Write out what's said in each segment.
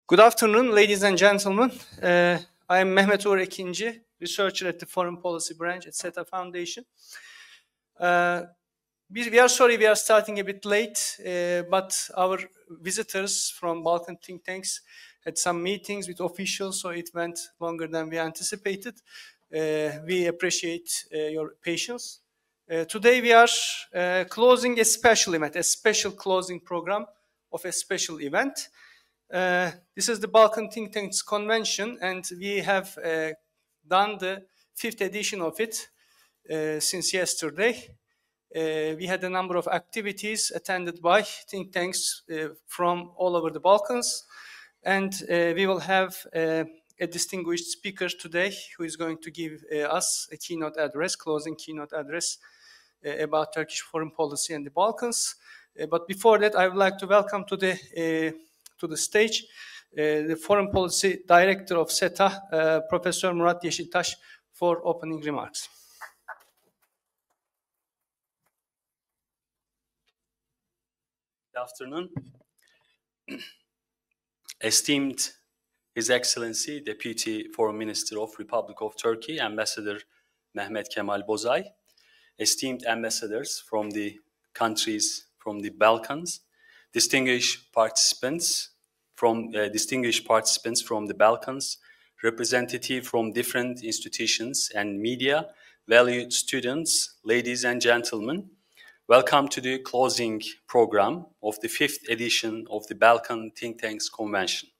Good afternoon, ladies and gentlemen. I am Mehmet Kemal, researcher at the Foreign Policy branch at SETA Foundation. We are sorry we are starting a bit late, but our visitors from Balkan think tanks had some meetings with officials, so it went longer than we anticipated. We appreciate your patience. Today we are closing a special event, a special closing program of a special event. This is the Balkan Think Tanks Convention, and we have done the 5th edition of it since yesterday. We had a number of activities attended by think tanks from all over the Balkans, and we will have a distinguished speaker today who is going to give us a keynote address, closing keynote address about Turkish foreign policy and the Balkans. But before that, I would like to welcome to the stage the Foreign Policy Director of SETA, Professor Murat Yeşiltaş, for opening remarks. Good afternoon. Esteemed His Excellency, Deputy Foreign Minister of Republic of Türkiye, Ambassador Mehmet Kemal Bozay, esteemed ambassadors from the countries from the Balkans, distinguished participants from the Balkans, representative from different institutions and media, valued students, ladies and gentlemen, welcome to the closing program of the 5th edition of the Balkan Think Tanks Convention.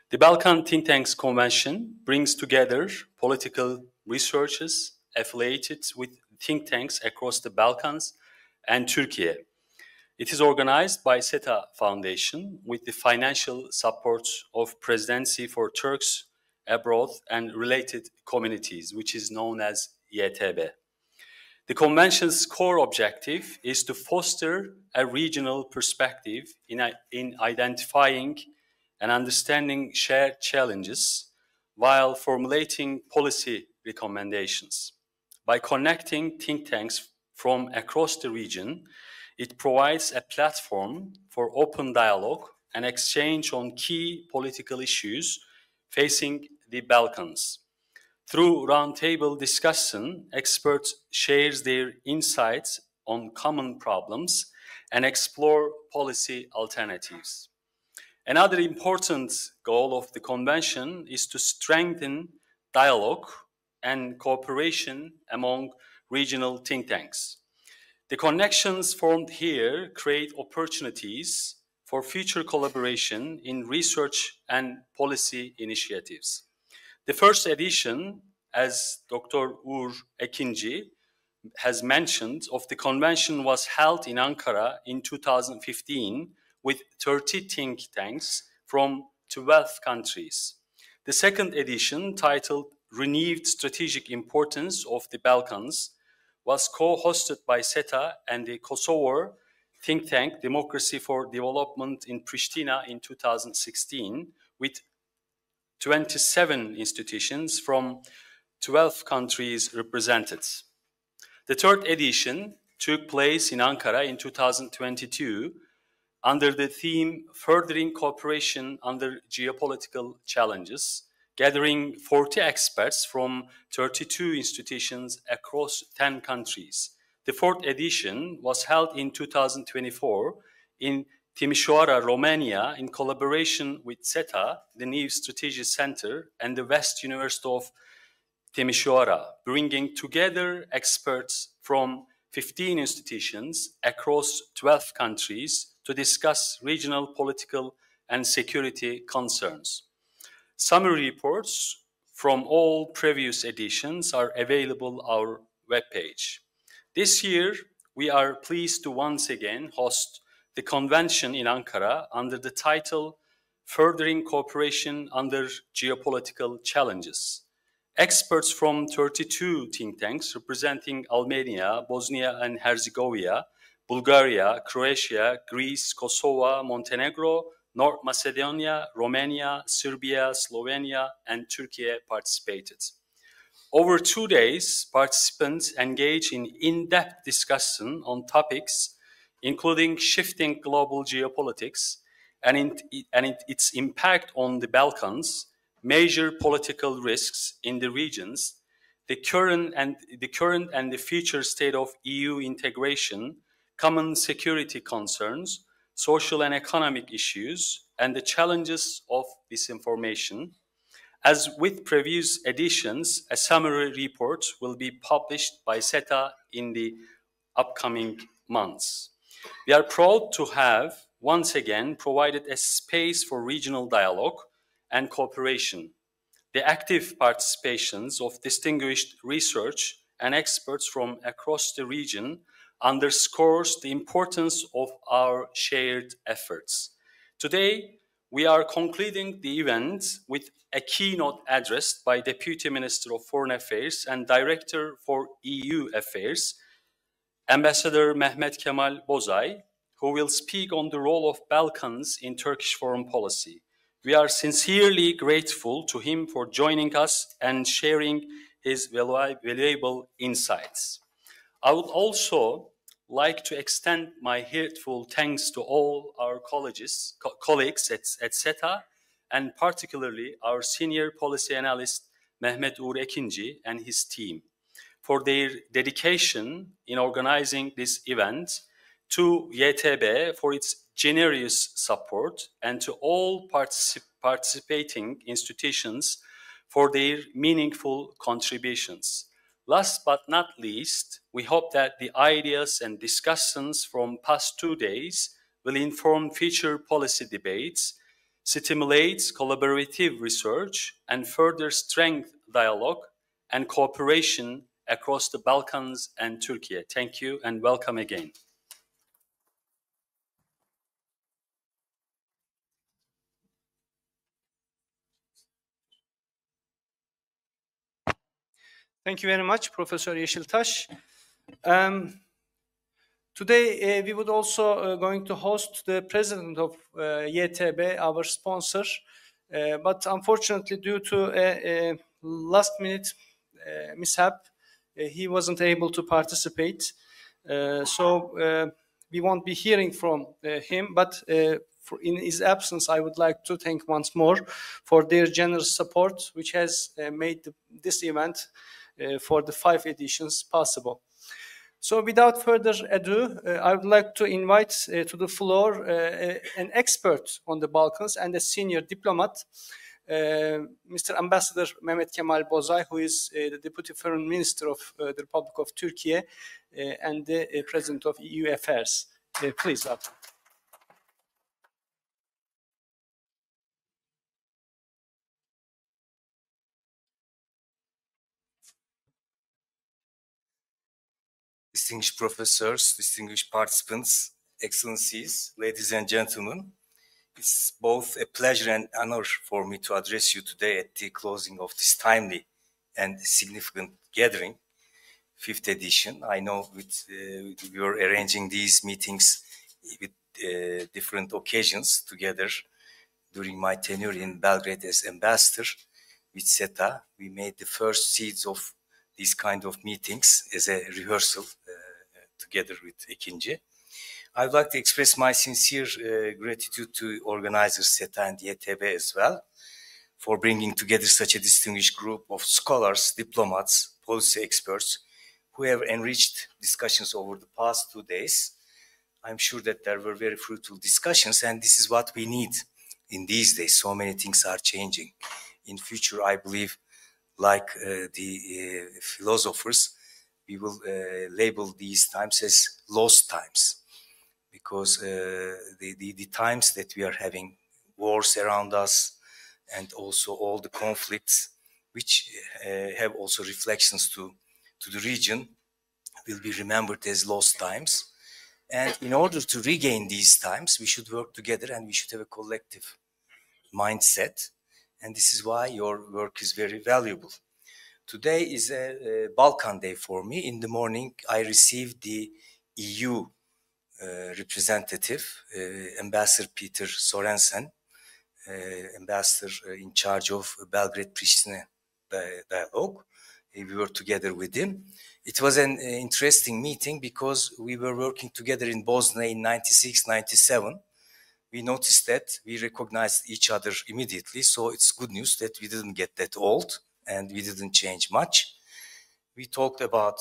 The Balkan Think Tanks Convention brings together political researchers affiliated with think tanks across the Balkans and Turkey. It is organized by SETA Foundation with the financial support of Presidency for Turks abroad and related communities, which is known as YTB. The convention's core objective is to foster a regional perspective in identifying and understanding shared challenges while formulating policy recommendations. By connecting think tanks from across the region, it provides a platform for open dialogue and exchange on key political issues facing the Balkans. Through roundtable discussion, experts share their insights on common problems and explore policy alternatives. Another important goal of the convention is to strengthen dialogue and cooperation among regional think tanks. The connections formed here create opportunities for future collaboration in research and policy initiatives. The first edition, as Dr. Uğur Ekinci has mentioned, of the convention was held in Ankara in 2015 with 30 think tanks from 12 countries. The second edition, titled Renewed Strategic Importance of the Balkans, was co-hosted by SETA and the Kosovo think tank Democracy for Development in Pristina in 2016, with 27 institutions from 12 countries represented. The third edition took place in Ankara in 2022 under the theme Furthering Cooperation Under Geopolitical Challenges, gathering 40 experts from 32 institutions across 10 countries. The fourth edition was held in 2024 in Timișoara, Romania, in collaboration with SETA, the New Strategy Center, and the West University of Timișoara, bringing together experts from 15 institutions across 12 countries to discuss regional political and security concerns. Summary reports from all previous editions are available on our webpage. This year, we are pleased to once again host the convention in Ankara under the title Furthering Cooperation Under Geopolitical Challenges. Experts from 32 think tanks representing Albania, Bosnia and Herzegovina, Bulgaria, Croatia, Greece, Kosovo, Montenegro, North Macedonia, Romania, Serbia, Slovenia, and Turkey participated. Over 2 days, participants engaged in in-depth discussion on topics including shifting global geopolitics and its impact on the Balkans, major political risks in the regions, the current and the future state of EU integration, common security concerns, social and economic issues, and the challenges of disinformation. As with previous editions, a summary report will be published by SETA in the upcoming months. We are proud to have once again provided a space for regional dialogue and cooperation. The active participations of distinguished research and experts from across the region underscores the importance of our shared efforts. Today, we are concluding the event with a keynote address by Deputy Minister of Foreign Affairs and Director for EU Affairs, Ambassador Mehmet Kemal Bozay, who will speak on the role of Balkans in Turkish foreign policy. We are sincerely grateful to him for joining us and sharing his valuable insights. I would also like to extend my heartfelt thanks to all our colleagues at SETA, and particularly our senior policy analyst Mehmet Uğur Ekinci and his team, for their dedication in organizing this event, to YTB for its generous support, and to all participating institutions for their meaningful contributions. Last but not least, we hope that the ideas and discussions from past 2 days will inform future policy debates, stimulate collaborative research, and further strengthen dialogue and cooperation across the Balkans and Turkey. Thank you and welcome again. Thank you very much, Professor Yeşiltaş. Today, we would also going to host the president of YTB, our sponsor, but unfortunately, due to a last-minute mishap, he wasn't able to participate. So we won't be hearing from him, but in his absence, I would like to thank once more for their generous support, which has made this event for the 5 editions possible. So without further ado, I would like to invite to the floor an expert on the Balkans and a senior diplomat, Mr. Ambassador Mehmet Kemal Bozay, who is the Deputy Foreign Minister of the Republic of Türkiye and the President of EU Affairs. Please, welcome. Distinguished professors, distinguished participants, excellencies, ladies and gentlemen, it's both a pleasure and honor for me to address you today at the closing of this timely and significant gathering, 5th edition. I know we are arranging these meetings with different occasions together. During my tenure in Belgrade as ambassador with SETA, we made the first seeds of these kind of meetings as a rehearsal together with Ekinci. I would like to express my sincere gratitude to organizers SETA and YTB as well for bringing together such a distinguished group of scholars, diplomats, policy experts who have enriched discussions over the past 2 days. I'm sure that there were very fruitful discussions, and this is what we need in these days. So many things are changing. In future, I believe, like the philosophers, we will label these times as lost times, because the times that we are having, wars around us, and also all the conflicts, which have also reflections to the region, will be remembered as lost times. And in order to regain these times, we should work together and we should have a collective mindset. And this is why your work is very valuable. Today is a Balkan day for me. In the morning, I received the EU representative, Ambassador Peter Sorensen, ambassador in charge of Belgrade-Pristina dialogue. We were together with him. It was an interesting meeting because we were working together in Bosnia in 96, 97, we noticed that we recognized each other immediately. So it's good news that we didn't get that old and we didn't change much. We talked about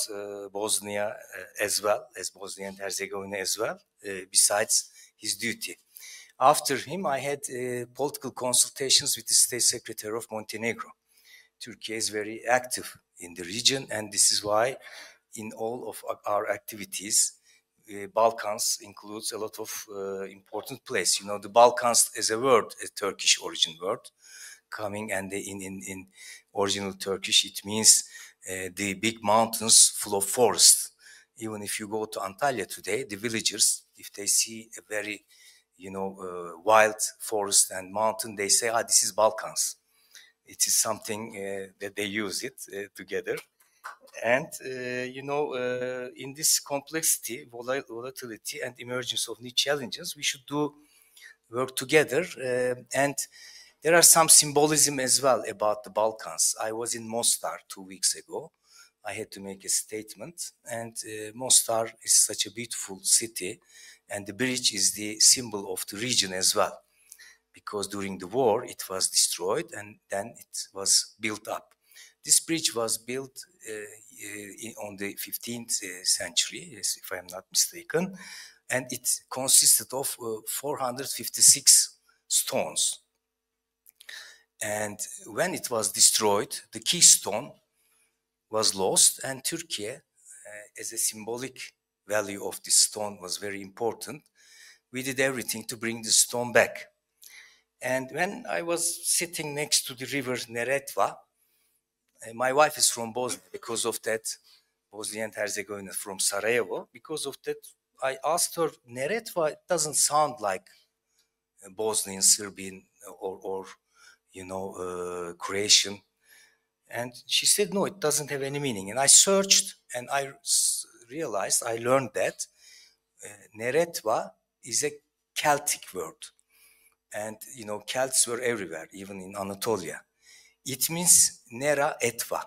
Bosnia as well, as Bosnia and Herzegovina as well, besides his duty. After him, I had political consultations with the State Secretary of Montenegro. Turkey is very active in the region, and this is why in all of our activities, Balkans includes a lot of important place. You know, the Balkans as a word, a Turkish origin word, coming, and in original Turkish, it means the big mountains full of forest. Even if you go to Antalya today, the villagers, if they see a very, wild forest and mountain, they say, this is Balkans. It is something that they use it together. And, in this complexity, volatility, and emergence of new challenges, we should work together. And there are some symbolism as well about the Balkans. I was in Mostar 2 weeks ago. I had to make a statement. And Mostar is such a beautiful city. And the bridge is the symbol of the region as well. Because during the war, it was destroyed and then it was built up. This bridge was built on the 15th century, if I'm not mistaken, and it consisted of 456 stones. And when it was destroyed, the keystone was lost, and Turkey, as a symbolic value of this stone, was very important. We did everything to bring the stone back. And when I was sitting next to the river Neretva, my wife is from Bosnia. Because of that, Bosnia and Herzegovina, from Sarajevo. Because of that, I asked her, Neretva, it doesn't sound like Bosnian, Serbian, or Croatian. And she said, no, it doesn't have any meaning. And I searched, and I realized, I learned that Neretva is a Celtic word. And, Celts were everywhere, even in Anatolia. It means Nera Etva.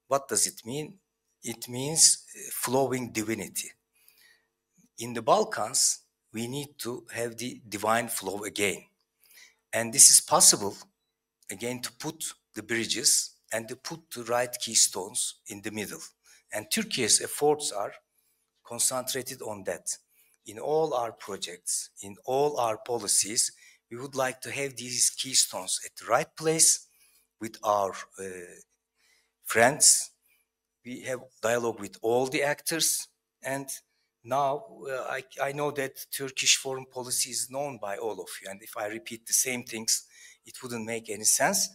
What does it mean? It means flowing divinity. In the Balkans, we need to have the divine flow again. And this is possible, again, to put the bridges and to put the right keystones in the middle. And Turkey's efforts are concentrated on that. In all our projects, in all our policies, we would like to have these keystones at the right place with our friends. We have dialogue with all the actors. And now I know that Turkish foreign policy is known by all of you. And if I repeat the same things, it wouldn't make any sense.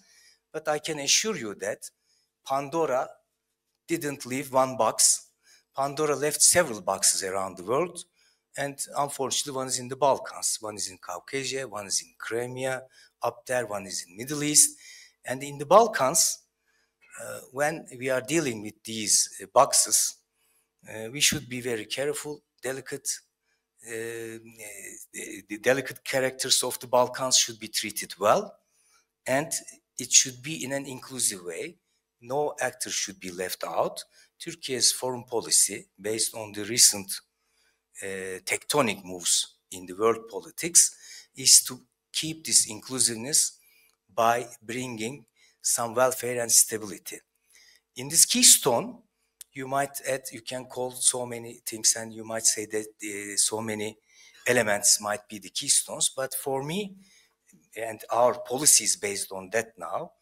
But I can assure you that Pandora didn't leave one box. Pandora left several boxes around the world. And unfortunately, one is in the Balkans, one is in Caucasia, one is in Crimea, up there, one is in Middle East. And in the Balkans, when we are dealing with these boxes, we should be very careful, delicate. The delicate characters of the Balkans should be treated well, and it should be in an inclusive way. No actor should be left out. Turkey's foreign policy, based on the recent tectonic moves in the world politics, is to keep this inclusiveness by bringing some welfare and stability. In this keystone, you might add, you can call so many things, and you might say that so many elements might be the keystones, but for me, and our policy is based on that now,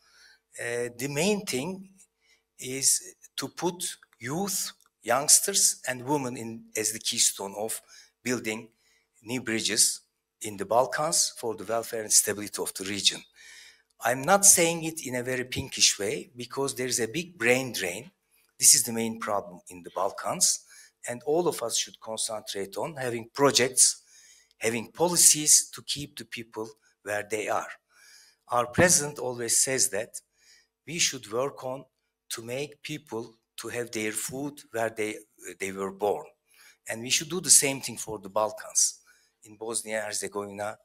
the main thing is to put youth, youngsters, and women as the keystone of building new bridges in the Balkans for the welfare and stability of the region. I'm not saying it in a very pinkish way because there is a big brain drain. This is the main problem in the Balkans, and all of us should concentrate on having projects, having policies to keep the people where they are. Our president always says that we should work on to make people to have their food where they were born. And we should do the same thing for the Balkans, in Bosnia and Herzegovina,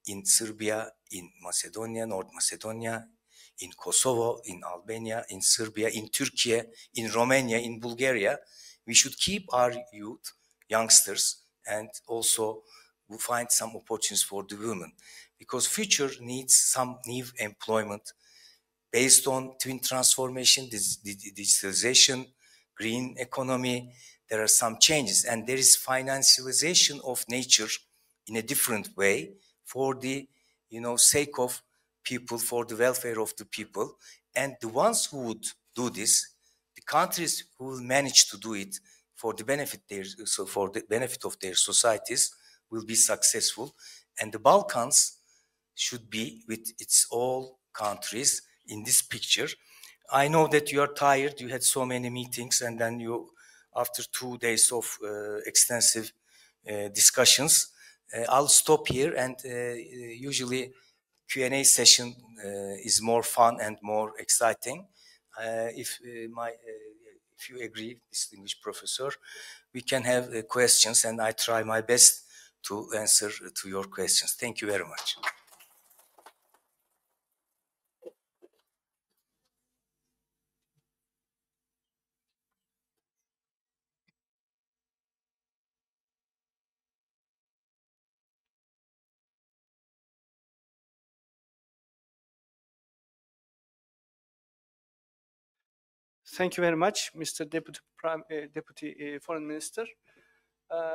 in Serbia, in Macedonia, North Macedonia, in Kosovo, in Albania, in Serbia, in Turkey, in Romania, in Bulgaria. We should keep our youth, youngsters, and also find some opportunities for the women, because future needs some new employment based on twin transformation, digitalization, green economy. There are some changes, and there is financialization of nature in a different way for the sake of people, for the welfare of the people. And the ones who would do this, the countries who will manage to do it for the benefit of their societies, will be successful. And the Balkans should be with its all countries in this picture. I know that you are tired. You had so many meetings, and then you, after 2 days of extensive discussions, I'll stop here. And usually Q&A session is more fun and more exciting. If you agree, distinguished professor, we can have questions, and I try my best to answer to your questions. Thank you very much. Thank you very much, Mr. Deputy Foreign Minister.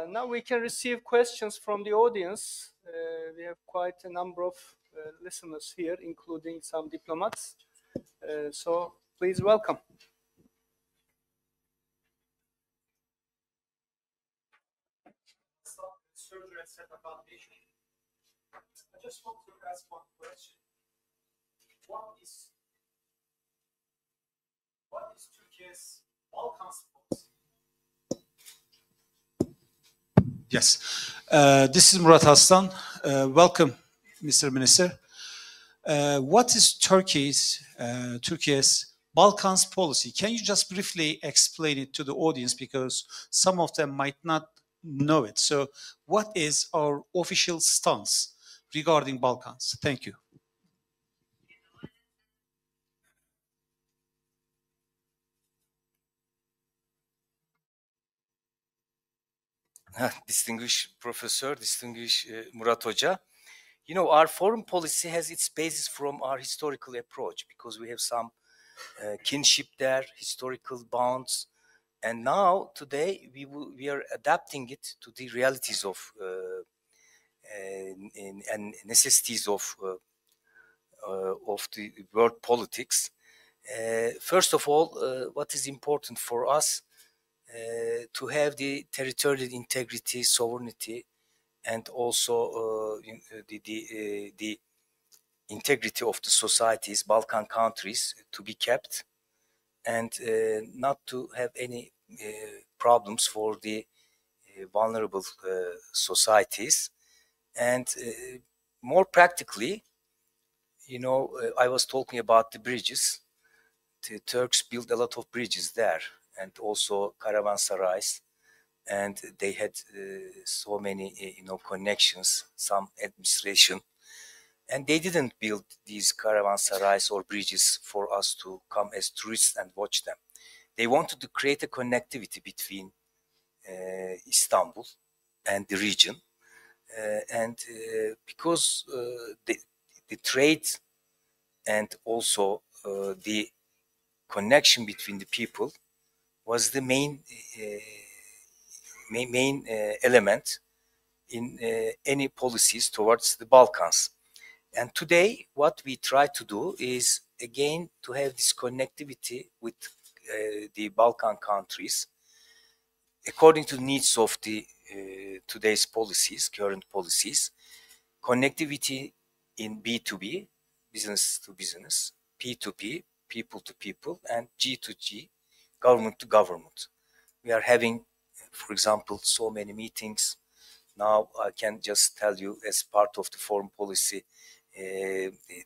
Now we can receive questions from the audience. We have quite a number of listeners here, including some diplomats. So please welcome. At SETA Foundation. I just want to ask one question. What is Turkey's Balkans policy? Yes, this is Murat. Welcome, Mr. Minister. What is Turkey's Balkans policy? Can you just briefly explain it to the audience, because some of them might not know it. So what is our official stance regarding Balkans? Thank you. Distinguished professor, distinguished Murat Hoca. You know, our foreign policy has its basis from our historical approach, because we have some kinship there, historical bonds. And now, today, we are adapting it to the realities of and necessities of the world politics. First of all, what is important for us to have the territorial integrity, sovereignty, and also the integrity of the societies, Balkan countries, to be kept, and not to have any problems for the vulnerable societies. And more practically, you know, I was talking about the bridges. The Turks built a lot of bridges there, and also caravanserais, and they had so many, connections, some administration. And they didn't build these caravanserais or bridges for us to come as tourists and watch them. They wanted to create a connectivity between Istanbul and the region. Because the trade and also the connection between the people was the main element in any policies towards the Balkans. And today, what we try to do is, again, to have this connectivity with the Balkan countries, according to the needs of the today's policies, current policies, connectivity in B2B, business to business, P2P, people to people, and G2G, government to government. We are having, for example, so many meetings. Now I can just tell you, as part of the foreign policy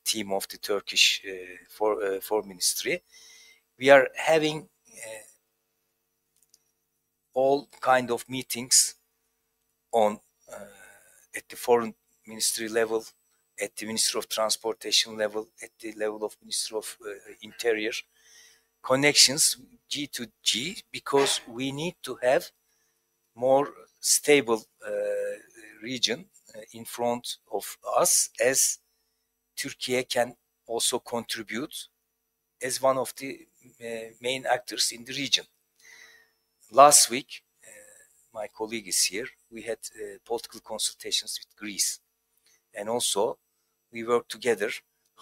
team of the Turkish Foreign Ministry, we are having all kind of meetings on at the foreign ministry level, at the Ministry of Transportation level, at the level of Ministry of Interior, connections G to G, because we need to have more stable region in front of us, as Turkey can also contribute as one of the main actors in the region. Last week, my colleague is here, we had political consultations with Greece, and also we worked together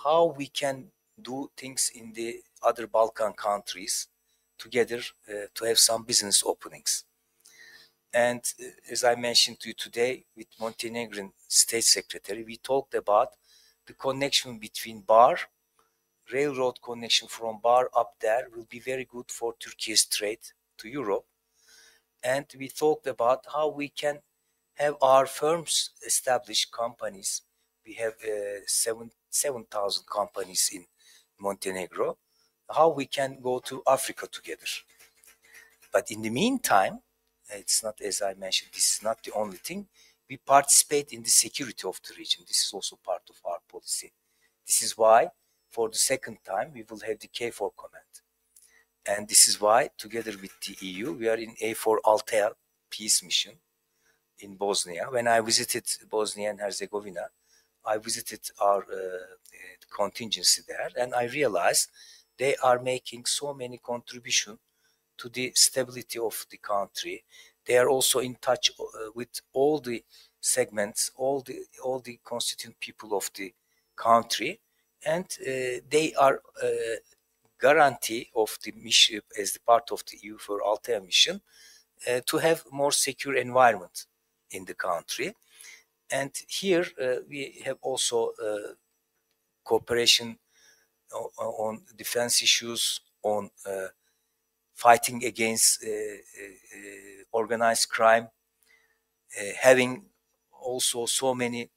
how we can do things in the other Balkan countries together to have some business openings. And as I mentioned to you today, with Montenegrin State Secretary, we talked about the connection between Bar, railroad connection from Bar up there will be very good for Turkey's trade to Europe. And we talked about how we can have our firms establish companies. We have 7,000 companies in Montenegro, how we can go to Africa together. But in the meantime, it's not, as I mentioned, this is not the only thing. We participate in the security of the region. This is also part of our policy. This is why, for the second time, we will have the KFOR command. And this is why, together with the EU, we are in A4 Altea peace mission in Bosnia. When I visited Bosnia and Herzegovina, I visited our contingency there, and I realized they are making so many contributions to the stability of the country. They are also in touch with all the segments, all the constituent people of the country, and they are guarantee of the mission as the part of the EU for Altea mission to have more secure environment in the country. And here we have also cooperation on defense issues, on fighting against organized crime, having also so many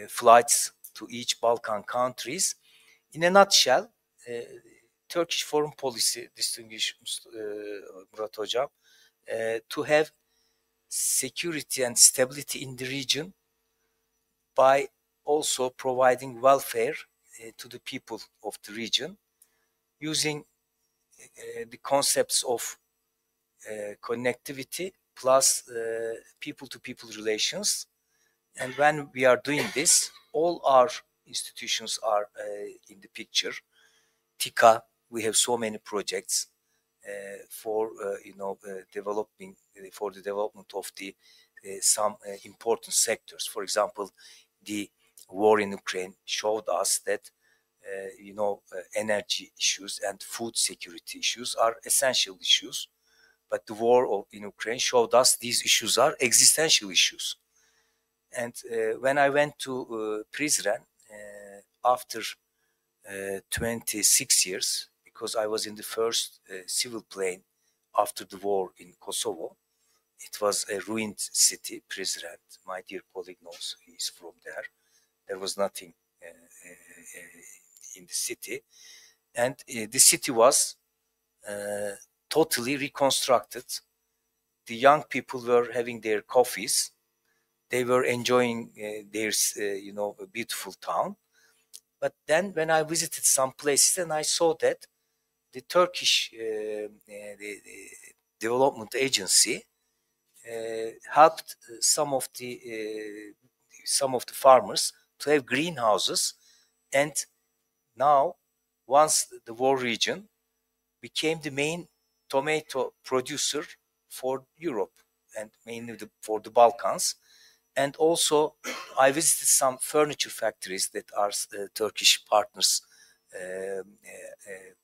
flights to each Balkan countries. In a nutshell, Turkish foreign policy, distinguished Murat Hocam, to have security and stability in the region by also providing welfare to the people of the region, using the concepts of connectivity plus people-to-people relations. And when we are doing this, all our institutions are in the picture. TICA, we have so many projects for developing for the development of the some important sectors. For example, the war in Ukraine showed us that energy issues and food security issues are essential issues, but the war in Ukraine showed us these issues are existential issues. And when I went to Prizren after 26 years, because I was in the first civil plane after the war in Kosovo. It was a ruined city, Prizren. My dear colleague knows, he's from there. There was nothing in the city. And the city was totally reconstructed. The young people were having their coffees. They were enjoying their, a beautiful town. But then when I visited some places and I saw that the Turkish the development agency helped some of the farmers to have greenhouses, and now once the war region became the main tomato producer for Europe and mainly for the Balkans. And also I visited some furniture factories that are Turkish partners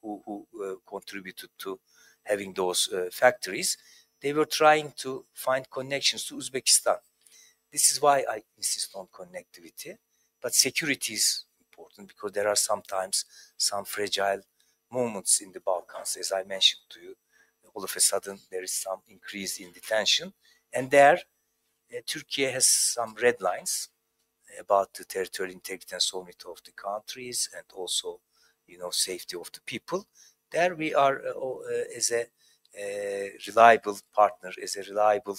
who contributed to having those factories. They were trying to find connections to Uzbekistan. This is why I insist on connectivity. But security is important because there are sometimes some fragile moments in the Balkans. As I mentioned to you, all of a sudden there is some increase in the tension. And there, Turkey has some red lines about the territorial integrity and sovereignty of the countries and also, safety of the people. There we are as a reliable partner, as a reliable,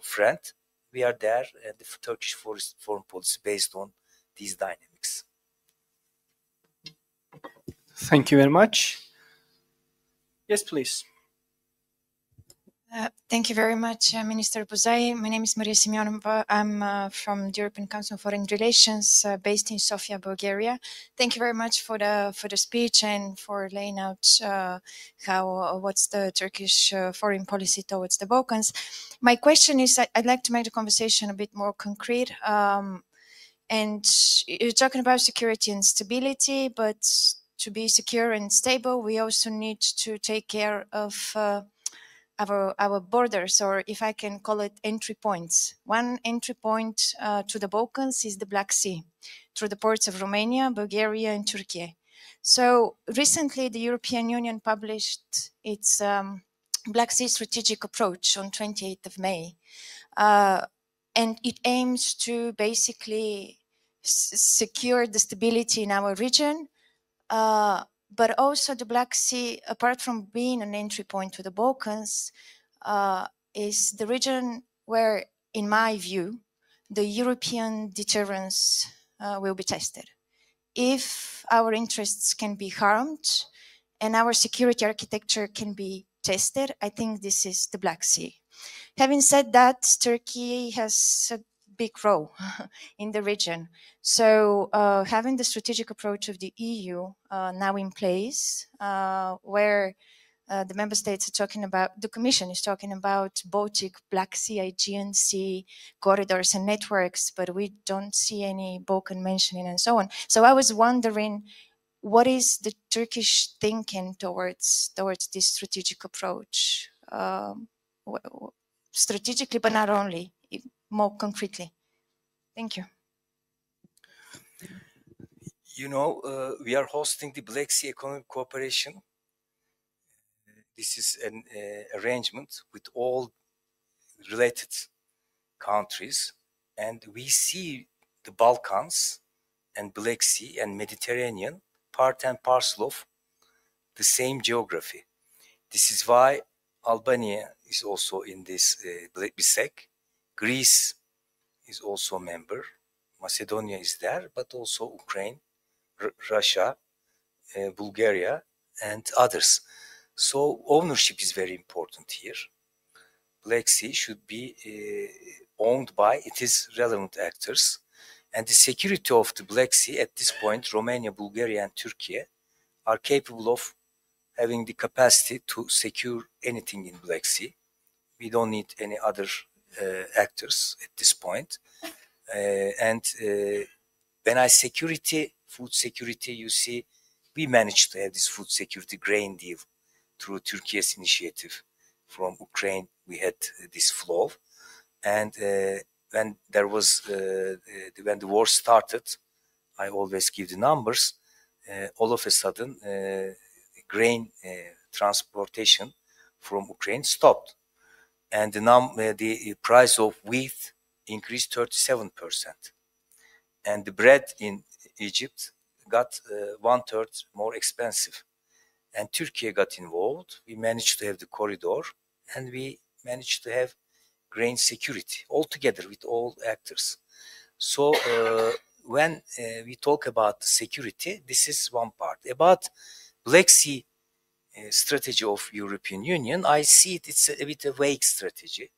friend. We are there, and the Turkish foreign policy based on these dynamics. Thank you very much. Yes, please. Thank you very much, Minister Bozay. My name is Maria Simionova. I'm from the European Council on Foreign Relations, based in Sofia, Bulgaria. Thank you very much for the speech and for laying out what's the Turkish foreign policy towards the Balkans. My question is, I'd like to make the conversation a bit more concrete. And you're talking about security and stability, but to be secure and stable, we also need to take care of our borders, or if I can call it entry points. One entry point to the Balkans is the Black Sea, through the ports of Romania, Bulgaria, and Turkey. So recently, the European Union published its Black Sea strategic approach on 28th of May. And it aims to basically secure the stability in our region, but also the Black Sea, apart from being an entry point to the Balkans, is the region where, in my view, the European deterrence will be tested. If our interests can be harmed and our security architecture can be tested, I think this is the Black Sea. Having said that, Turkey has a big role in the region. So having the strategic approach of the EU now in place, where the member states are talking about, the Commission is talking about Baltic, Black Sea, Aegean Sea corridors and networks, but we don't see any Balkan mentioning and so on. So I was wondering, what is the Turkish thinking towards this strategic approach? Strategically, but not only, more concretely. Thank you. You know, we are hosting the Black Sea Economic Cooperation. This is an arrangement with all related countries, and we see the Balkans and Black Sea and Mediterranean part and parcel of the same geography. This is why Albania is also in this BISEC. Greece is also a member. Macedonia is there, but also Ukraine, Russia, Bulgaria, and others. So ownership is very important here. Black Sea should be owned by its relevant actors. And the security of the Black Sea at this point, Romania, Bulgaria, and Turkey are capable of having the capacity to secure anything in Black Sea. We don't need any other actors at this point. When I security, food security, you see, we managed to have this food security grain deal through Turkey's initiative. From Ukraine, we had this flow. And when there was, when the war started, I always give the numbers, all of a sudden, grain transportation from Ukraine stopped. And the price of wheat increased 37%. And the bread in Egypt got 1/3 more expensive. And Turkey got involved. We managed to have the corridor, and we managed to have grain security all together with all actors. So when we talk about security, this is one part. About Black Sea strategy of European Union, I see it's a bit a vague strategy,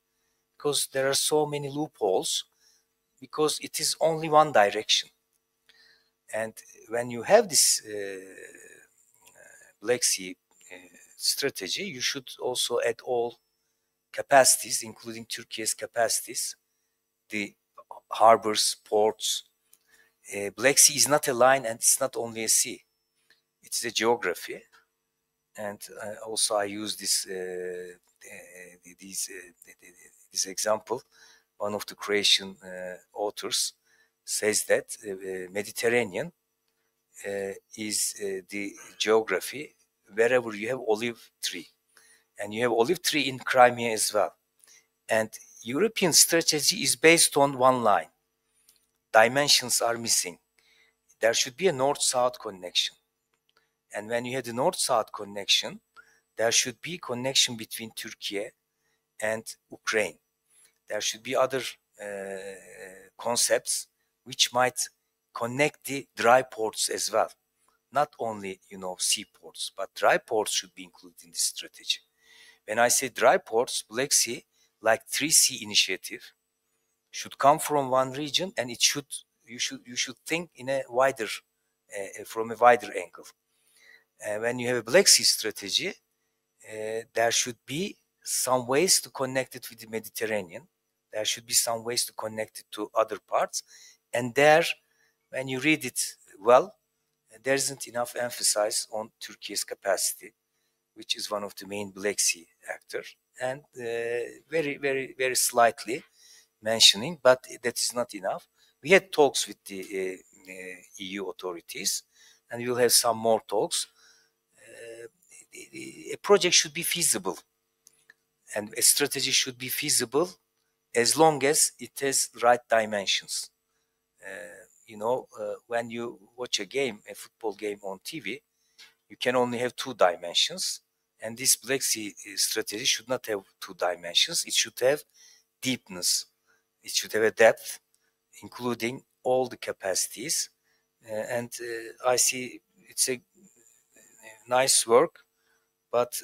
because there are so many loopholes, because it is only one direction. And when you have this Black Sea strategy, you should also add all capacities, including Turkey's capacities, the harbors, ports. Black Sea is not a line, and it's not only a sea. It's a geography. And also I use this this example. One of the Croatian authors says that Mediterranean is the geography wherever you have olive tree. And you have olive tree in Crimea as well. And European strategy is based on one line. Dimensions are missing. There should be a north-south connection. And when you have the north-south connection, there should be connection between Turkey and Ukraine. There should be other concepts which might connect the dry ports as well. Not only, seaports, but dry ports should be included in this strategy. When I say dry ports, Black Sea, like 3C initiative, should come from one region, and it should you should think in a wider from a wider angle. When you have a Black Sea strategy, there should be some ways to connect it with the Mediterranean. There should be some ways to connect it to other parts. And there, when you read it well, there isn't enough emphasis on Turkey's capacity, which is one of the main Black Sea actors, and very, very, very slightly mentioning, but that is not enough. We had talks with the EU authorities, and we will have some more talks. A project should be feasible, and a strategy should be feasible as long as it has the right dimensions. When you watch a football game on TV, you can only have 2 dimensions, and this Black Sea strategy should not have 2 dimensions. It should have deepness. It should have a depth, including all the capacities. I see it's a nice work, but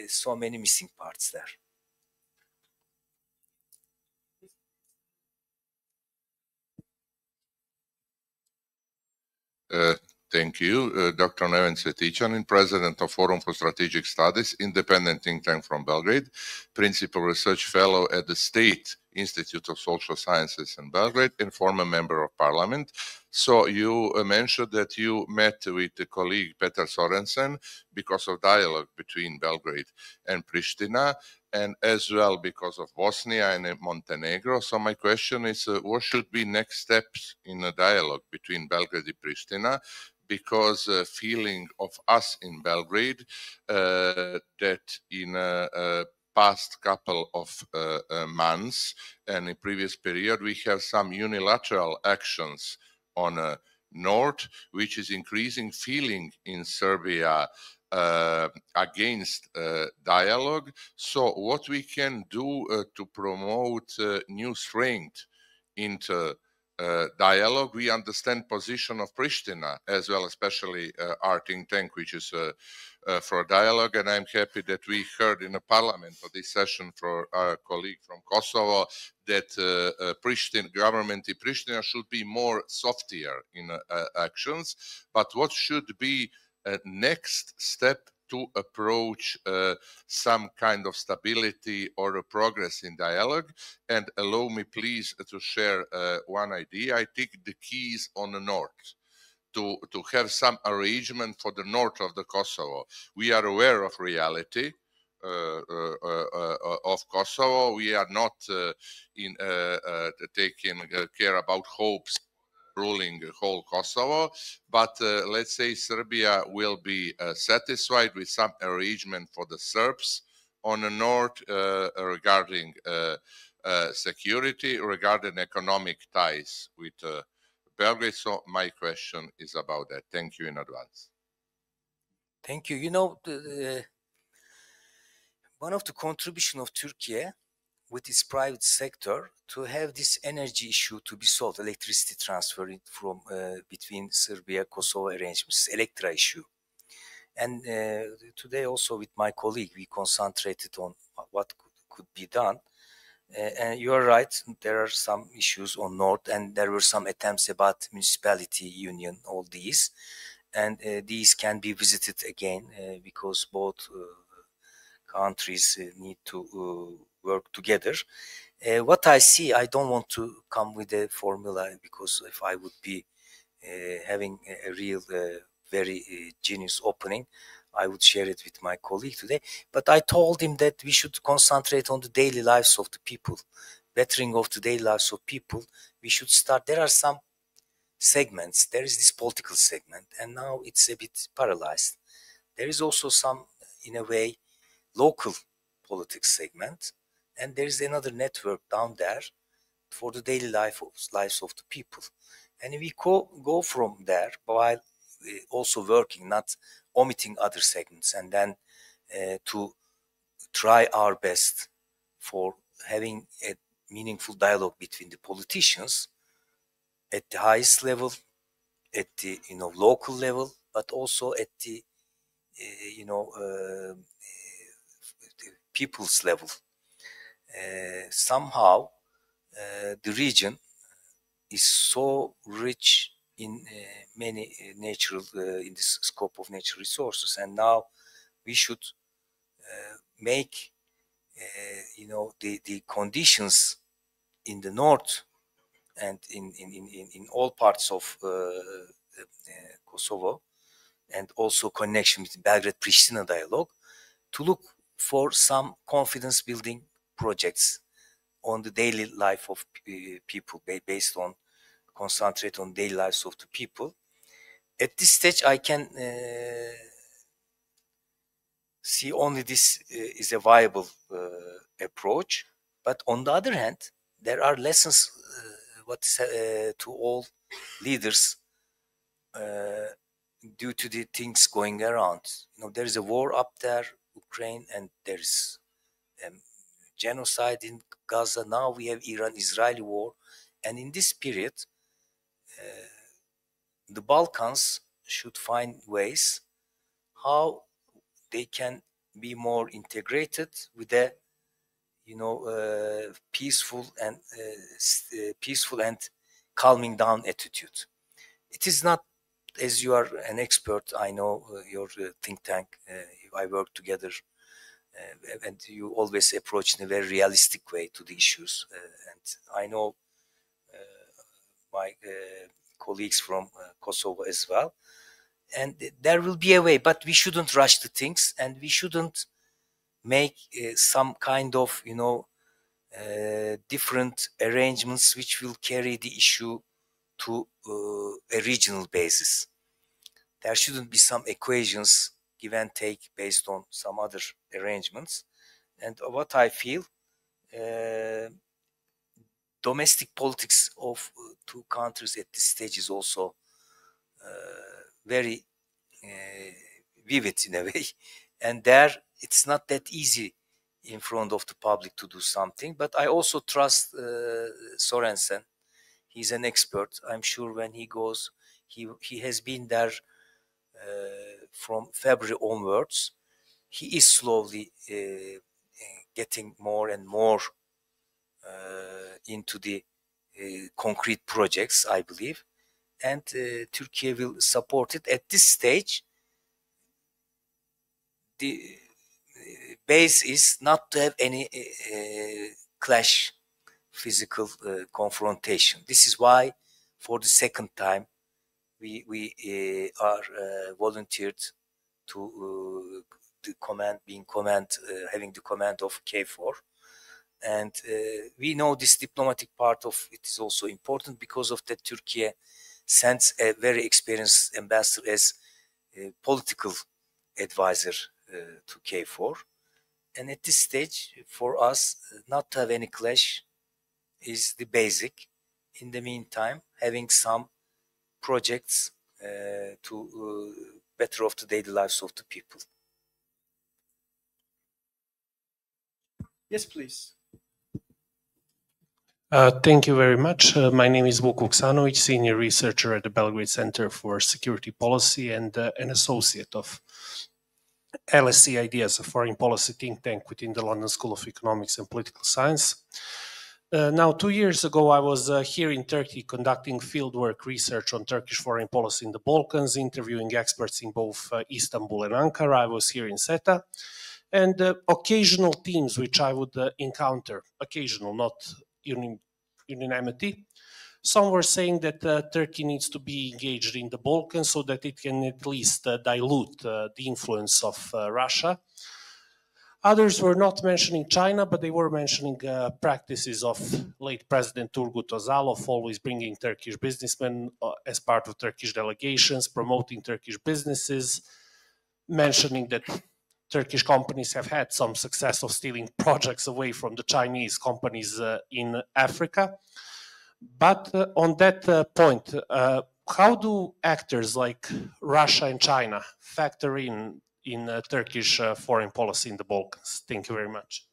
so many missing parts there. Thank you. Dr. Neven Cvetićanin, President of Forum for Strategic Studies, independent think tank from Belgrade, Principal Research Fellow at the State Institute of Social Sciences in Belgrade, and former Member of Parliament. So you mentioned that you met with the colleague Petar Sorensen because of dialogue between Belgrade and Pristina, and as well because of Bosnia and Montenegro. So my question is, what should be next steps in a dialogue between Belgrade and Pristina? Because feeling of us in Belgrade that in past couple of months and in previous period, we have some unilateral actions on north, which is increasing feeling in Serbia against dialogue. So what we can do to promote new strength into dialogue? We understand position of Pristina as well, especially our think tank, which is for dialogue, and I'm happy that we heard in the parliament for this session from our colleague from Kosovo that Pristina government in Pristina should be more softer in actions. But what should be a next step to approach some kind of stability or a progress in dialogue? And allow me please to share one idea. I think the keys on the north to have some arrangement for the north of the Kosovo. We are aware of reality of Kosovo. We are not taking care about hopes ruling whole Kosovo, but let's say Serbia will be satisfied with some arrangement for the Serbs on the north regarding security, regarding economic ties with Belgrade. So my question is about that. Thank you in advance. Thank you. One of the contribution of Turkey with its private sector to have this energy issue to be solved, electricity transfer from between Serbia, Kosovo arrangements, Electra issue. And today also with my colleague, we concentrated on what could be done. And you are right, there are some issues on North, and there were some attempts about municipality union, all these. And these can be visited again because both countries need to work together. What I see, I don't want to come with a formula, because if I would be having a real, very genius opening, I would share it with my colleague today. But I told him that we should concentrate on the daily lives of the people, bettering of the daily lives of people. We should start. There are some segments. There is this political segment, and now it's a bit paralyzed. There is also some, in a way, local politics segment, and there is another network down there for the daily lives of the people. And we go from there while also working, not omitting other segments, and then to try our best for having a meaningful dialogue between the politicians at the highest level, at the local level, but also at the people's level. Somehow the region is so rich in many natural, in the scope of natural resources, and now we should make the conditions in the north and in all parts of Kosovo, and also connection with Belgrade-Pristina dialogue, to look for some confidence building projects on the daily life of people, based on, concentrate on daily lives of the people. At this stage, I can see only this is a viable approach. But on the other hand, there are lessons to all leaders due to the things going around. There is a war up there, Ukraine, and there is genocide in Gaza. Now we have Iran-Israeli war, and in this period, the Balkans should find ways how they can be more integrated with a peaceful and calming down attitude. It is not, as you are an expert, I know your think tank, I work together, and you always approach in a very realistic way to the issues. And I know my colleagues from Kosovo as well. And there will be a way, but we shouldn't rush the things, and we shouldn't make some kind of, different arrangements which will carry the issue to a regional basis. There shouldn't be some equations, give and take, based on some other arrangements. And what I feel, domestic politics of two countries at this stage is also very vivid in a way. And there, it's not that easy in front of the public to do something. But I also trust Sorensen. He's an expert. I'm sure when he goes, he has been there from February onwards. He is slowly getting more and more into the concrete projects, I believe. And Turkey will support it. At this stage, the base is not to have any clash, physical confrontation. This is why, for the second time, we are volunteered to having the command of KFOR. And we know this diplomatic part of it is also important, because of that Turkey sends a very experienced ambassador as a political advisor to KFOR. And at this stage, for us, not to have any clash is the basic. In the meantime, having some projects to better off the daily lives of the people. Yes, please. Thank you very much. My name is Vuk Vuksanovic, Senior Researcher at the Belgrade Center for Security Policy and an Associate of LSE Ideas, a foreign policy think tank within the London School of Economics and Political Science. Now, 2 years ago, I was here in Turkey conducting fieldwork research on Turkish foreign policy in the Balkans, interviewing experts in both Istanbul and Ankara. I was here in SETA. And occasional themes which I would encounter, occasional, not unanimity. Some were saying that Turkey needs to be engaged in the Balkans so that it can at least dilute the influence of Russia. Others were not mentioning China, but they were mentioning practices of late President Turgut Özal of always bringing Turkish businessmen as part of Turkish delegations, promoting Turkish businesses, mentioning that Turkish companies have had some success of stealing projects away from the Chinese companies in Africa. But on that point, how do actors like Russia and China factor in Turkish foreign policy in the Balkans? Thank you very much.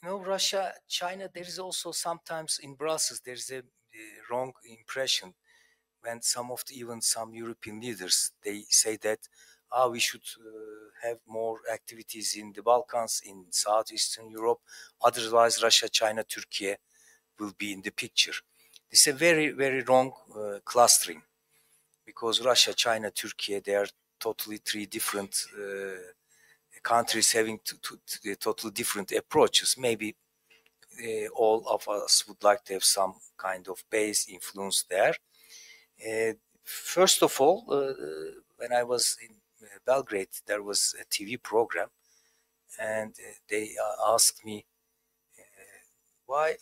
Russia, China, there is also sometimes in Brussels, there is a wrong impression when even some European leaders, they say that we should have more activities in the Balkans, in Southeastern Europe. Otherwise, Russia, China, Turkey will be in the picture. This is a very, very wrong clustering, because Russia, China, Turkey, they are totally three different countries having totally different approaches. Maybe all of us would like to have some kind of base influence there. First of all, when I was in Belgrade, there was a TV program, and they asked me, why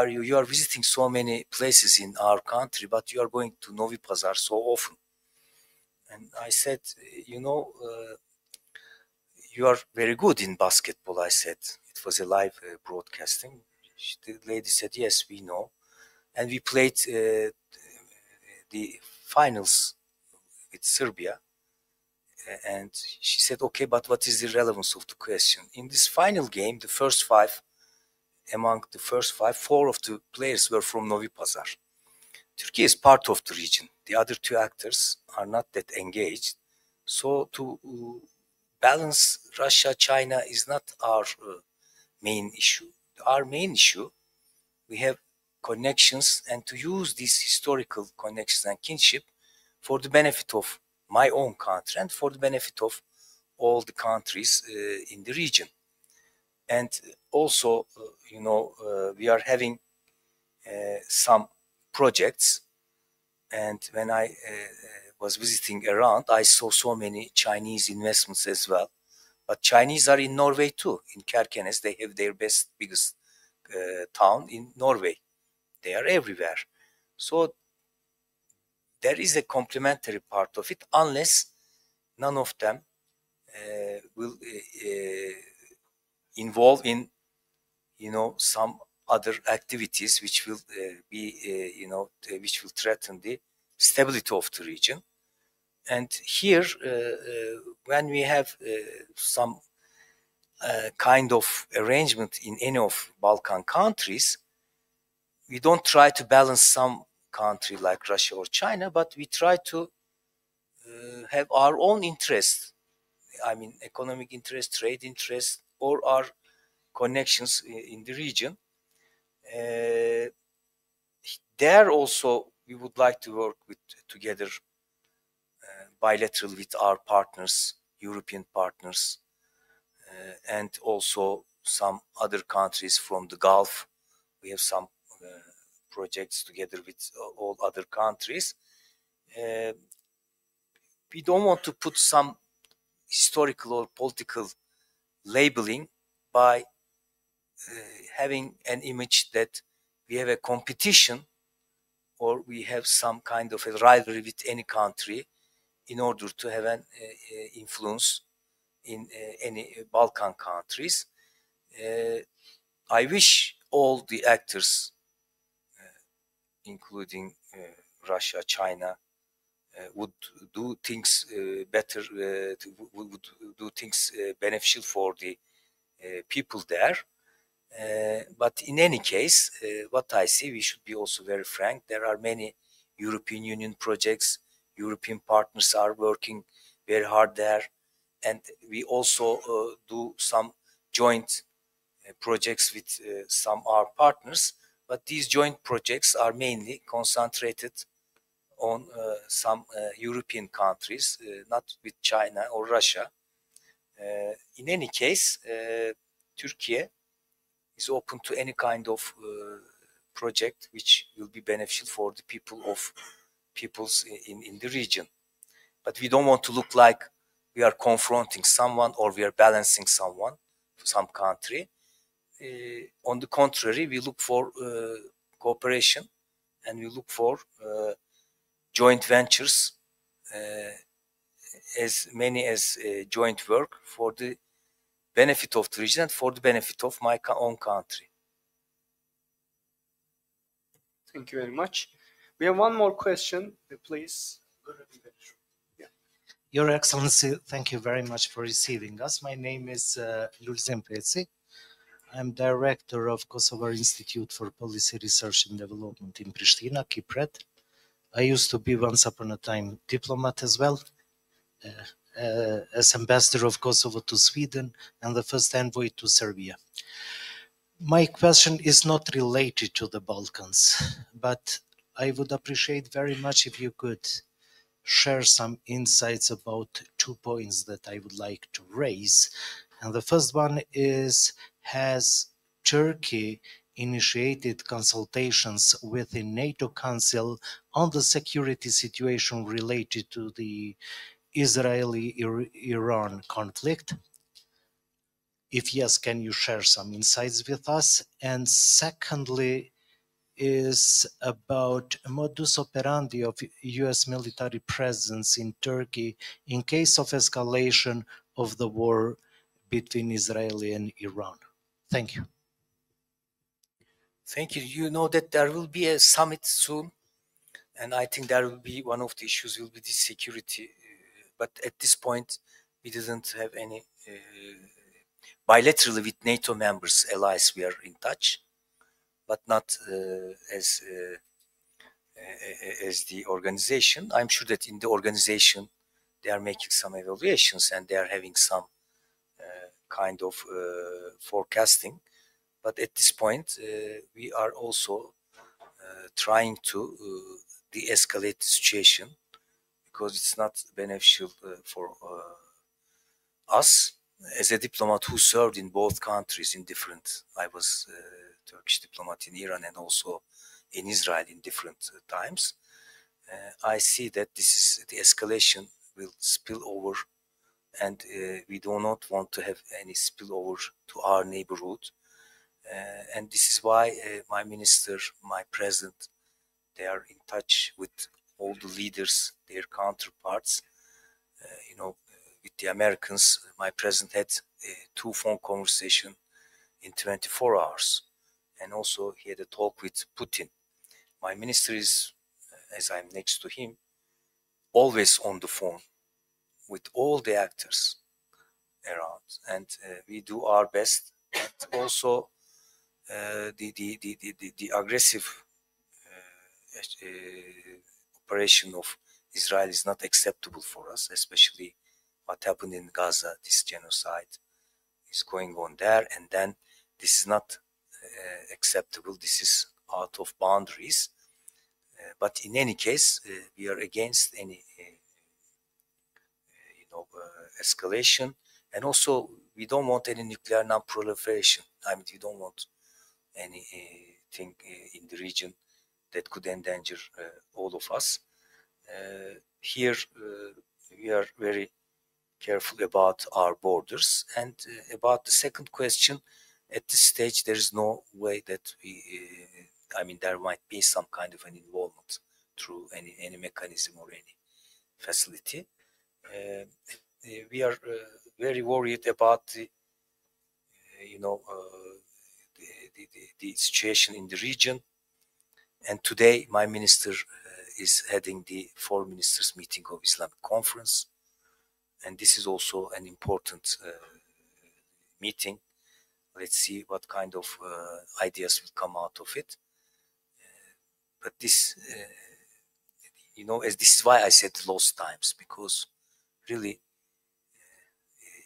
you are visiting so many places in our country, but you are going to Novi Pazar so often? And I said, you know, you are very good in basketball, I said. It was a live broadcasting. The lady said, yes, we know. And we played the finals with Serbia. And she said, okay, but what is the relevance of the question? In this final game, among the first five, 4 of the players were from Novi Pazar. Turkey is part of the region. The other 2 actors are not that engaged. So to balance Russia, China is not our main issue. Our main issue, we have connections, and to use these historical connections and kinship for the benefit of my own country and for the benefit of all the countries in the region. And also, you know, we are having some projects, and when I was visiting around, I saw so many Chinese investments as well. But Chinese are in Norway too. In Kirkenes, they have their biggest town in Norway. They are everywhere. So there is a complementary part of it, unless none of them will involve in, you know, some other activities which will which will threaten the stability of the region. And here, when we have some kind of arrangement in any of Balkan countries, we don't try to balance some country like Russia or China, but we try to have our own interest. I mean, economic interest, trade interest, or our connections in the region. There also, we would like to work together bilateral with our partners, European partners, and also some other countries from the Gulf. We have some projects together with all other countries. We don't want to put some historical or political labeling by having an image that we have a competition or we have some kind of a rivalry with any country in order to have an influence in any Balkan countries. I wish all the actors, including Russia, China, would do things better, would do things beneficial for the people there. But in any case, what I see, we should be also very frank. There are many European Union projects. European partners are working very hard there. And we also do some joint projects with some our partners. But these joint projects are mainly concentrated on some European countries, not with China or Russia. In any case, Turkey is open to any kind of project which will be beneficial for the peoples in the region. But we don't want to look like we are confronting someone or we are balancing someone, some country. On the contrary, we look for cooperation and we look for joint ventures, as many as joint work for the benefit of the region and for the benefit of my own country. Thank you very much. We have one more question, please. Yeah. Your Excellency, thank you very much for receiving us. My name is Lulzem Peci. I'm director of Kosovar Institute for Policy Research and Development in Pristina, Kipret. I used to be once upon a time diplomat as well, as ambassador of Kosovo to Sweden and the first envoy to Serbia. My question is not related to the Balkans, but I would appreciate very much if you could share some insights about 2 points that I would like to raise. And the first one is, has Turkey initiated consultations with the NATO Council on the security situation related to the Israeli-Iran conflict? If yes, can you share some insights with us? And secondly, is about modus operandi of US military presence in Turkey in case of escalation of the war between Israel and Iran. Thank you. Thank you. You know that there will be a summit soon, and I think there will be one of the issues will be the security. But at this point, we didn't have any bilaterally with NATO members, allies. We are in touch, but not as the organization. I'm sure that in the organization they are making some evaluations and they are having some kind of forecasting. But at this point, we are also trying to de-escalate the situation, because it's not beneficial for us. As a diplomat who served in both countries in different, I was a Turkish diplomat in Iran and also in Israel in different times. I see that this is the escalation will spill over, and we do not want to have any spillover to our neighborhood. And this is why my minister, my president, they are in touch with all the leaders, their counterparts. You know, with the Americans, my president had 2 phone conversations in 24 hours. And also he had a talk with Putin. My minister is, as I'm next to him, always on the phone with all the actors around. And we do our best. And also the aggressive operation of Israel is not acceptable for us, especially what happened in Gaza. This genocide is going on there, and then this is not acceptable. This is out of boundaries. But in any case, we are against any escalation, and also we don't want any nuclear non-proliferation. I mean, we don't want anything in the region that could endanger all of us. Here we are very careful about our borders. And about the second question, at this stage there is no way that we, I mean, there might be some kind of an involvement through any mechanism or any facility. We are very worried about the the situation in the region. And today my minister is heading the Foreign Ministers meeting of Islamic Conference. And this is also an important meeting. Let's see what kind of ideas will come out of it. But this, as this is why I said lost times, because really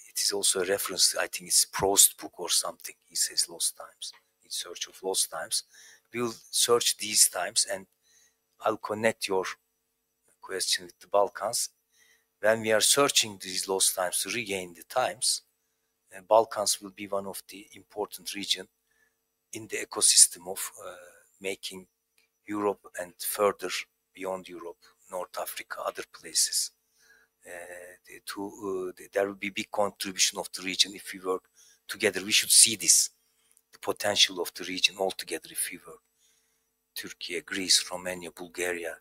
it is also a reference. I think it's Proust book or something. He says lost times, in search of lost times. We'll search these times, and I'll connect your question with the Balkans. When we are searching these lost times to regain the times, Balkans will be one of the important regions in the ecosystem of making Europe and further beyond Europe, North Africa, other places. There will be big contribution of the region if we work together. We should see this, the potential of the region altogether if we work. Turkey, Greece, Romania, Bulgaria,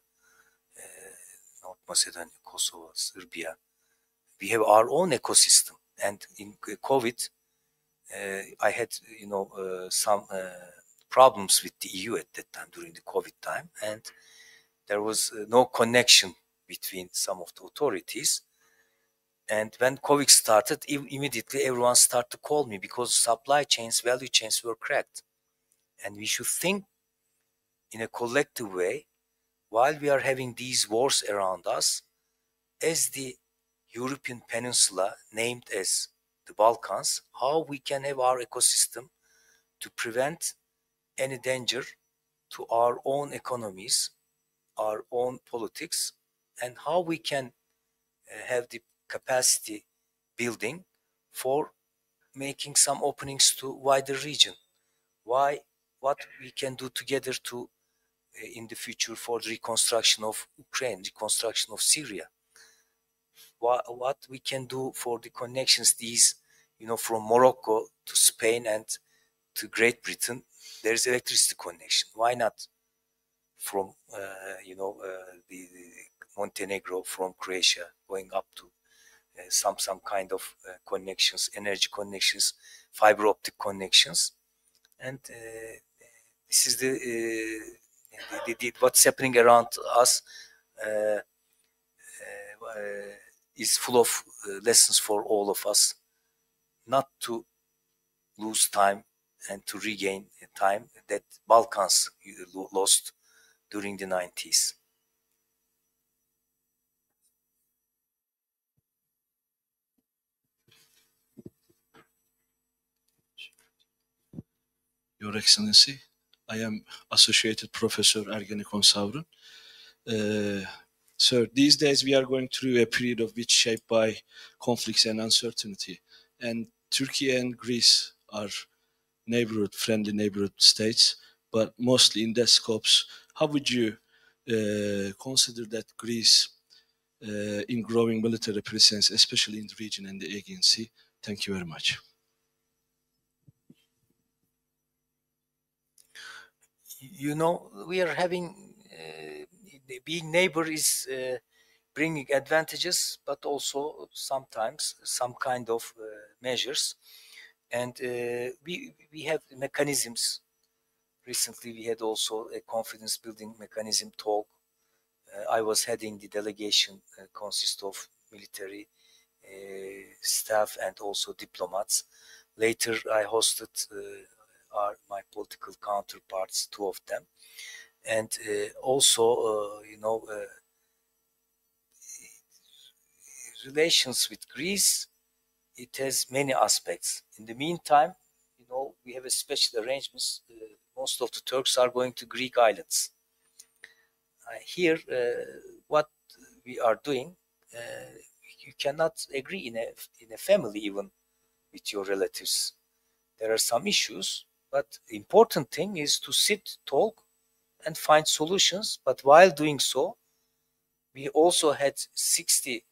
North Macedonia, Kosovo, Serbia. We have our own ecosystem. And in COVID, I had, some problems with the EU at that time, during the COVID time, and there was no connection between some of the authorities. And when COVID started, immediately everyone started to call me because supply chains, value chains were cracked. And we should think in a collective way, while we are having these wars around us, as the European peninsula named as the Balkans, how we can have our ecosystem to prevent any danger to our own economies, our own politics, and how we can have the capacity building for making some openings to wider region. What we can do together to in the future for the reconstruction of Ukraine, reconstruction of Syria. What we can do for the connections, these, from Morocco to Spain and to Great Britain, there is electricity connection. Why not from, the Montenegro, from Croatia, going up to some kind of connections, energy connections, fiber optic connections, and this is what's happening around us is full of lessons for all of us, not to lose time and to regain time that Balkans lost during the 90s. Your Excellency, I am Associated Professor Ergenekon Savrun. Sir, these days we are going through a period of which shaped by conflicts and uncertainty. And Turkey and Greece are friendly neighborhood states, but mostly in their scopes. How would you consider that Greece in growing military presence, especially in the region and the Aegean Sea? Thank you very much. We are having, being neighbor is bringing advantages, but also sometimes some kind of measures. And we have mechanisms. Recently, we had also a confidence building mechanism talk. I was heading the delegation, consists of military staff and also diplomats. Later, I hosted my political counterparts, 2 of them. And also, relations with Greece, it has many aspects. In the meantime, we have a special arrangements. Most of the Turks are going to Greek islands. Here, what we are doing, you cannot agree in a family even with your relatives. There are some issues, but the important thing is to sit, talk, and find solutions. But while doing so, we also had 60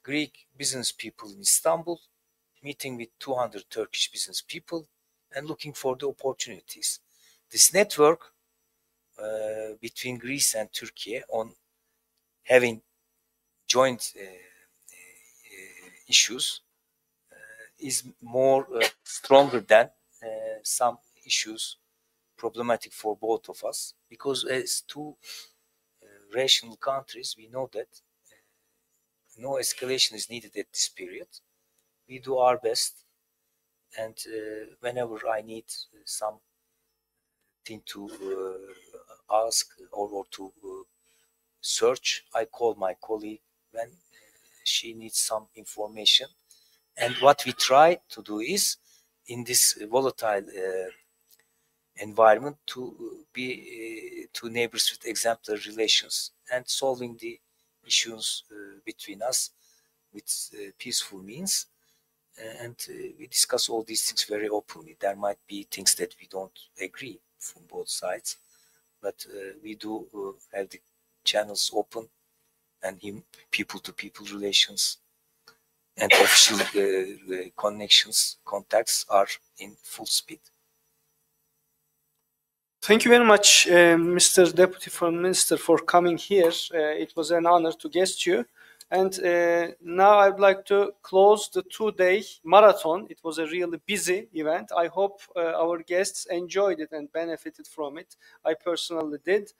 Greek business people in Istanbul, meeting with 200 Turkish business people and looking for the opportunities. This network between Greece and Turkey on having joint issues is more stronger than some issues problematic for both of us, because as 2 rational countries, we know that no escalation is needed at this period. We do our best, and whenever I need something to ask or to search, I call my colleague when she needs some information. And what we try to do is, in this volatile environment, to be two neighbors with exemplary relations and solving the issues between us with peaceful means. And we discuss all these things very openly. There might be things that we don't agree from both sides, but we do have the channels open, and people-to-people relations and official contacts are in full speed. Thank you very much, Mr. Deputy Foreign Minister, for coming here. It was an honor to guest you. And now I'd like to close the 2-day marathon. It was a really busy event. I hope our guests enjoyed it and benefited from it. I personally did.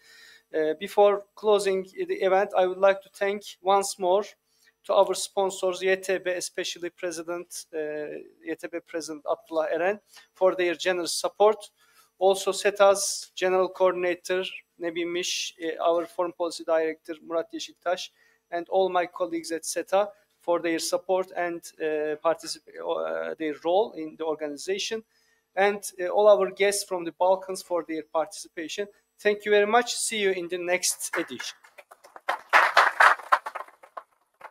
Before closing the event, I would like to thank once more to our sponsors, YTB, especially YTB President Abdullah Eren, for their generous support. Also, SETA's General Coordinator, Nebi Mish, our Foreign Policy Director, Murat Yeşiltaş, and all my colleagues at SETA for their support and their role in the organization, and all our guests from the Balkans for their participation. Thank you very much. See you in the next edition.